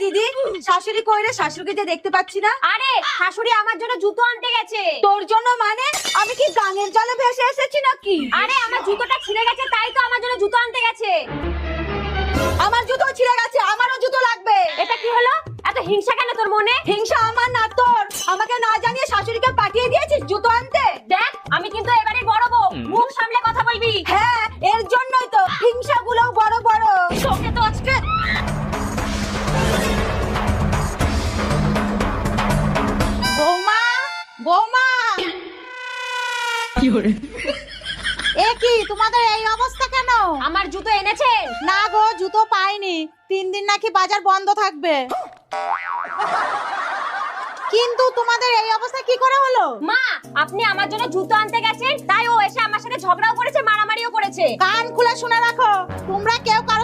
দিদি, শাশুড়ি কই রে? শাশুড়িকে যে দেখতে পাচ্ছি না। আরে শাশুড়ি আমার জন্য জুতো আনতে গেছে। তোর জন্য মানে? আমি কি গাঙের জলে ভেসে এসেছি নাকি? আরে আমার জুতোটা ছিঁড়ে গেছে, তাই তো আমার জন্য জুতো আনতে গেছে। আমার জুতো ছিঁড়ে গেছে, আমারও জুতো লাগবে। এটা কি হলো? এত হিংসা কেন তোর মনে? হিংসা আমার না তোর। আমাকে না জানিয়ে শাশুড়িকে পাঠিয়ে দিয়েছিস জুতো আনতে। দেখ, আমি কিন্তু এবারে বড় বউ, মুখ সামলে কথা বলবি। হ্যাঁ, এর জন্যই তো হিংসাগুলো বড় বড়। তোকে তো আজকে বৌমা, বৌমা, এ কি তোমাদের এই অবস্থা কেন? আমার জুতো এনেছেন? না গো, জুতো পাইনি। 3 দিন নাকি বাজার বন্ধ থাকবে। কিন্তু তোমাদের এই অবস্থা কি করে হলো? মা, আপনি আমার জন্য জুতো আনতে গেছেন, তাই ও এসে আমার সাথে ঝগড়াও করেছে, মারামারিও করেছে। কান খুলে শুনে রাখো, তোমরা কেউ কারো